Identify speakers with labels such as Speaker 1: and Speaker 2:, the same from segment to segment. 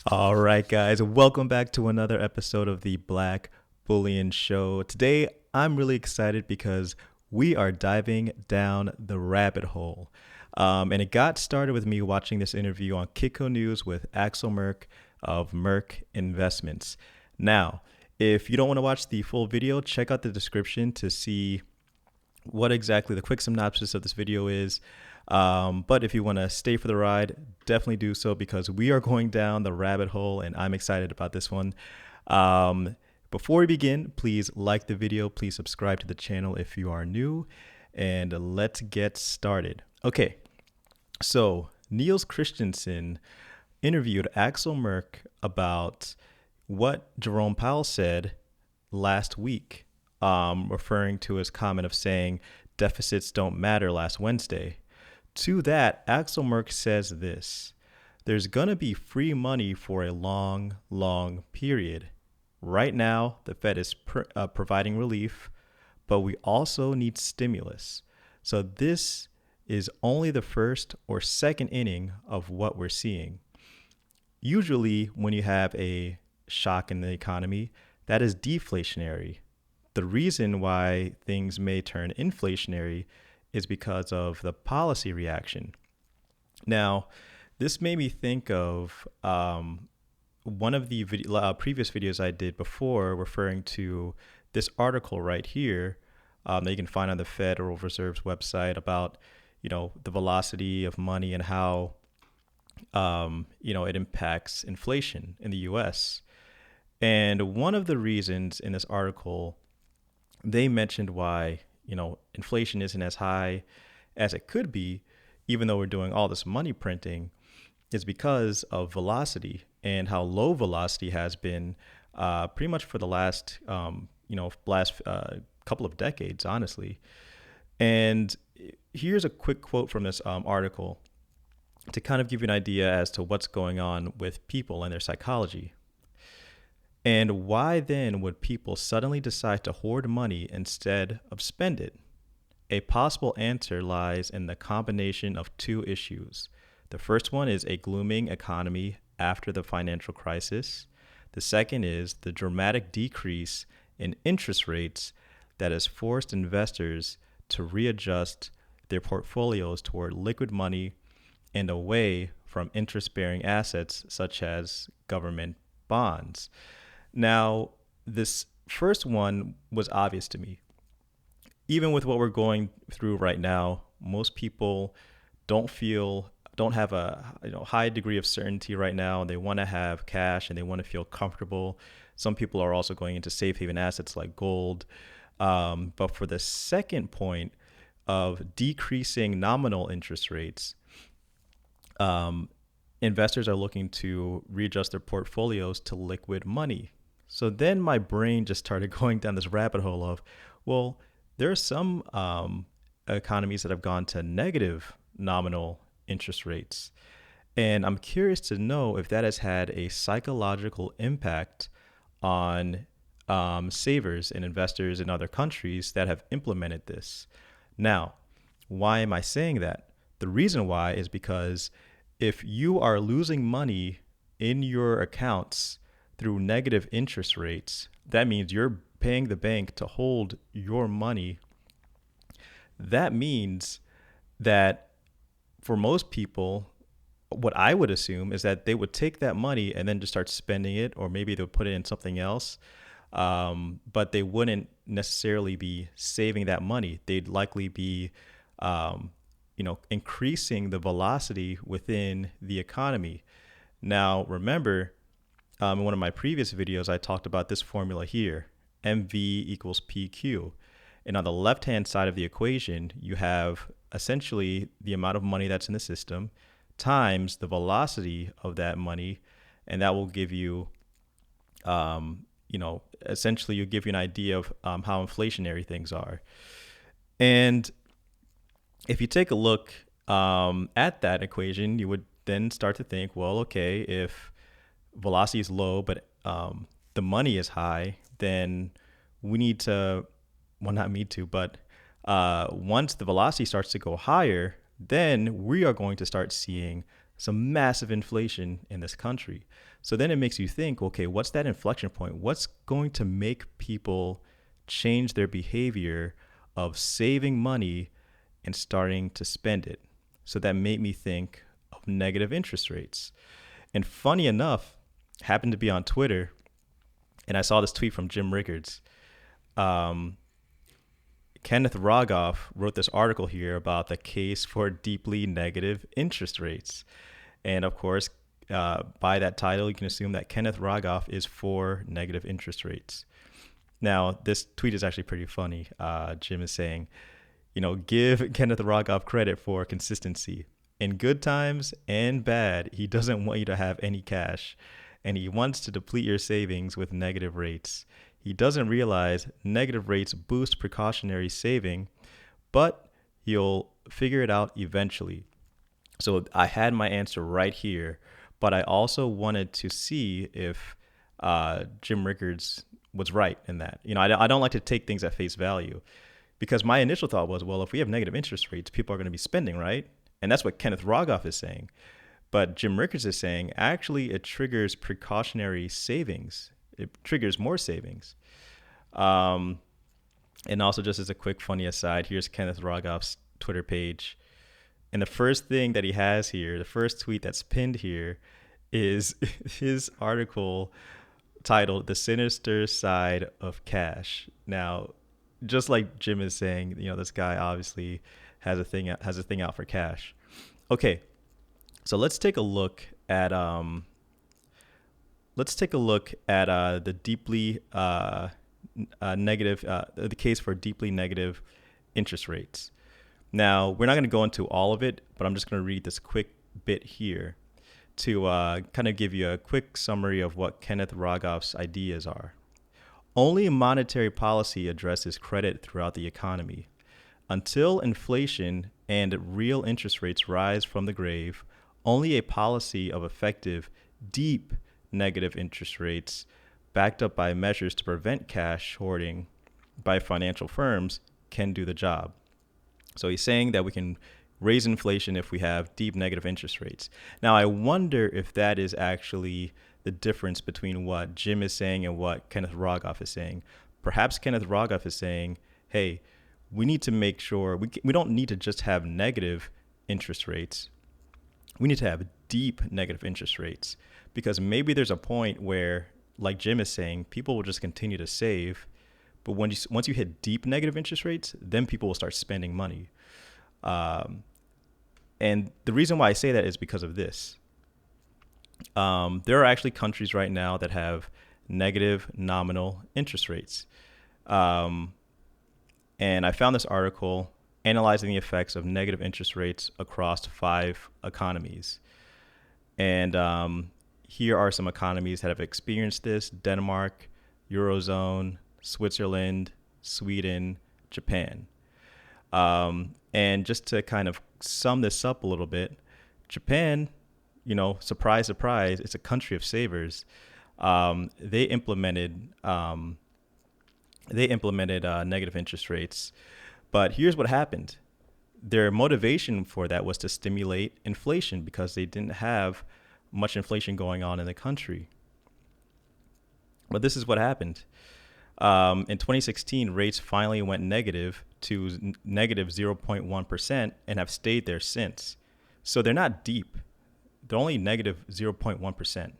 Speaker 1: All right, guys, welcome back to another episode of the Black Bullion Show. Today, I'm really excited because we are diving down the rabbit hole. And it got started with me watching this interview on Kitco News with Axel Merck of Merck Investments. Now, if you don't want to watch the full video, check out the description to see what exactly the quick synopsis of this video is. But if you want to stay for the ride, definitely do so because we are going down the rabbit hole and I'm excited about this one. Before we begin, please like the video, please subscribe to the channel if you are new, and let's get started. Okay, so Niels Christensen interviewed Axel Merck about what Jerome Powell said last week, referring to his comment of saying deficits don't matter last Wednesday. To that, Axel Merck says this: there's going to be free money for a long, long period. Right now, the Fed is providing relief, but we also need stimulus. So this is only the first or second inning of what we're seeing. Usually, when you have a shock in the economy, that is deflationary. The reason why things may turn inflationary is because of the policy reaction. Now, this made me think of one of the previous videos I did before, referring to this article right here that you can find on the Federal Reserve's website about, the velocity of money and how, it impacts inflation in the U.S. And one of the reasons in this article, they mentioned why inflation isn't as high as it could be, even though we're doing all this money printing, is because of velocity and how low velocity has been pretty much for the last couple of decades, honestly. And here's a quick quote from this article to kind of give you an idea as to what's going on with people and their psychology. And why then would people suddenly decide to hoard money instead of spend it? A possible answer lies in the combination of two issues. The first one is a glooming economy after the financial crisis. The second is the dramatic decrease in interest rates that has forced investors to readjust their portfolios toward liquid money and away from interest-bearing assets such as government bonds. Now, this first one was obvious to me. Even with what we're going through right now, most people don't have a high degree of certainty right now. They want to have cash and they want to feel comfortable. Some people are also going into safe haven assets like gold. But for the second point of decreasing nominal interest rates, investors are looking to readjust their portfolios to liquid money. So then my brain just started going down this rabbit hole of, well, there are some economies that have gone to negative nominal interest rates. And I'm curious to know if that has had a psychological impact on savers and investors in other countries that have implemented this. Now, why am I saying that? The reason why is because if you are losing money in your accounts through negative interest rates, that means you're paying the bank to hold your money. That means that for most people, what I would assume is that they would take that money and then just start spending it, or maybe they would put it in something else. But they wouldn't necessarily be saving that money. They'd likely be, increasing the velocity within the economy. Now, remember, in one of my previous videos, I talked about this formula here, MV equals PQ. And on the left-hand side of the equation, you have essentially the amount of money that's in the system times the velocity of that money. And that will give you, essentially you'll give you an idea of how inflationary things are. And if you take a look at that equation, you would then start to think, well, okay, if velocity is low, but the money is high, then we need to, well, not need to, but once the velocity starts to go higher, then we are going to start seeing some massive inflation in this country. So then it makes you think, okay, what's that inflection point? What's going to make people change their behavior of saving money and starting to spend it? So that made me think of negative interest rates. And funny enough, happened to be on Twitter, and I saw this tweet from Jim Rickards. Um, Kenneth Rogoff wrote this article here about the case for deeply negative interest rates. And of course, by that title, you can assume that Kenneth Rogoff is for negative interest rates. Now, this tweet is actually pretty funny. Jim is saying, give Kenneth Rogoff credit for consistency. In good times and bad, he doesn't want you to have any cash, and he wants to deplete your savings with negative rates. He doesn't realize negative rates boost precautionary saving, but you'll figure it out eventually. So I had my answer right here, but I also wanted to see if Jim Rickards was right in that. I don't like to take things at face value, because my initial thought was, well, if we have negative interest rates, people are going to be spending, right? And that's what Kenneth Rogoff is saying. But Jim Rickards is saying, actually, it triggers precautionary savings. It triggers more savings. And also, just as a quick funny aside, here's Kenneth Rogoff's Twitter page. And the first thing that he has here, the first tweet that's pinned here, is his article titled "The Sinister Side of Cash." Now, just like Jim is saying, this guy obviously has a thing out for cash. Okay, so let's take a look at the deeply negative, the case for deeply negative interest rates. Now, we're not going to go into all of it, but I'm just going to read this quick bit here to kind of give you a quick summary of what Kenneth Rogoff's ideas are. Only monetary policy addresses credit throughout the economy. Until inflation and real interest rates rise from the grave, only a policy of effective, deep negative interest rates, backed up by measures to prevent cash hoarding by financial firms, can do the job. So he's saying that we can raise inflation if we have deep negative interest rates. Now, I wonder if that is actually the difference between what Jim is saying and what Kenneth Rogoff is saying. Perhaps Kenneth Rogoff is saying, hey, we need to make sure we don't need to just have negative interest rates. We need to have deep negative interest rates, because maybe there's a point where, like Jim is saying, people will just continue to save. But once you hit deep negative interest rates, then people will start spending money. And the reason why I say that is because of this. There are actually countries right now that have negative nominal interest rates. And I found this article analyzing the effects of negative interest rates across 5 economies. And here are some economies that have experienced this: Denmark, Eurozone, Switzerland, Sweden, Japan. And just to kind of sum this up a little bit, Japan, surprise, surprise, it's a country of savers. They implemented negative interest rates. But here's what happened. Their motivation for that was to stimulate inflation, because they didn't have much inflation going on in the country. But this is what happened. In 2016, rates finally went negative to negative 0.1% and have stayed there since. So they're not deep. They're only negative 0.1%.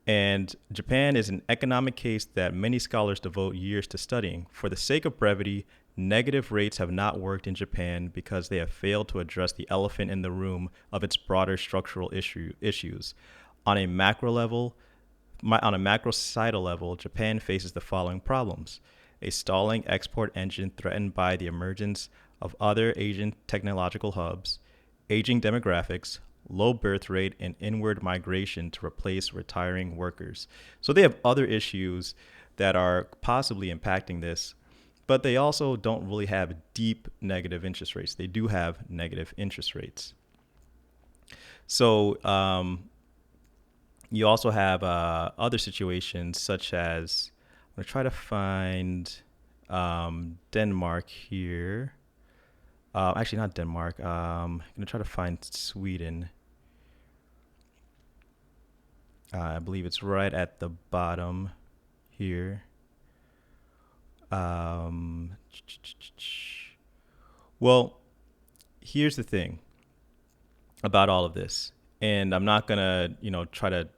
Speaker 1: And Japan is an economic case that many scholars devote years to studying. For the sake of brevity, negative rates have not worked in Japan because they have failed to address the elephant in the room of its broader structural issues. On a macro societal level, Japan faces the following problems: a stalling export engine threatened by the emergence of other Asian technological hubs, aging demographics, low birth rate, and inward migration to replace retiring workers. So they have other issues that are possibly impacting this, but they also don't really have deep negative interest rates. They do have negative interest rates. So you also have other situations, such as, I'm going to try to find Denmark here. Actually, not Denmark. I'm going to try to find Sweden. I believe it's right at the bottom here. Um, well, here's the thing about all of this, and I'm not gonna, try to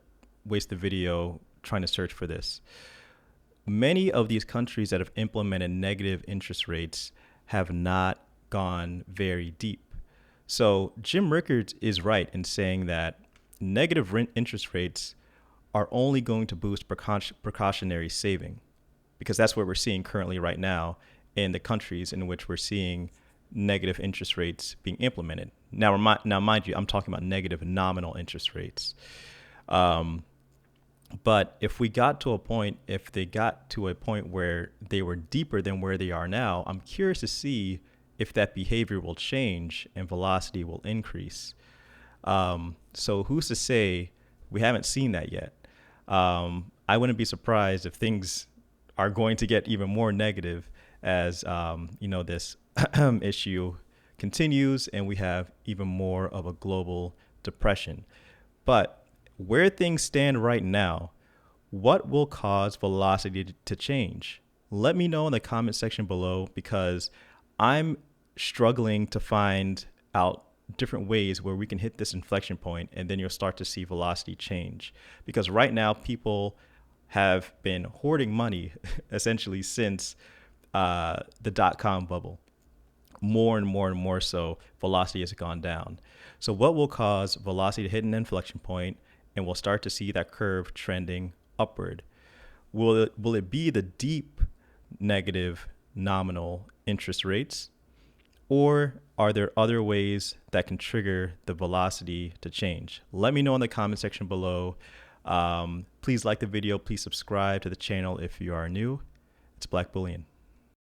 Speaker 1: waste the video trying to search for this. Many of these countries that have implemented negative interest rates have not gone very deep. So Jim Rickards is right in saying that negative interest rates are only going to boost precautionary saving, because that's what we're seeing currently right now in the countries in which we're seeing negative interest rates being implemented. Now, mind you, I'm talking about negative nominal interest rates. But if they got to a point where they were deeper than where they are now, I'm curious to see if that behavior will change and velocity will increase. So who's to say? We haven't seen that yet. I wouldn't be surprised if things are going to get even more negative as this issue continues and we have even more of a global depression. But where things stand right now, what will cause velocity to change? Let me know in the comment section below, because I'm struggling to find out different ways where we can hit this inflection point and then you'll start to see velocity change. Because right now, people have been hoarding money essentially since the dot-com bubble. More and more and more so, velocity has gone down. So what will cause velocity to hit an inflection point and we'll start to see that curve trending upward? Will it be the deep negative nominal interest rates? Or are there other ways that can trigger the velocity to change? Let me know in the comment section below. Please like the video. Please subscribe to the channel if you are new. It's Black Bullion.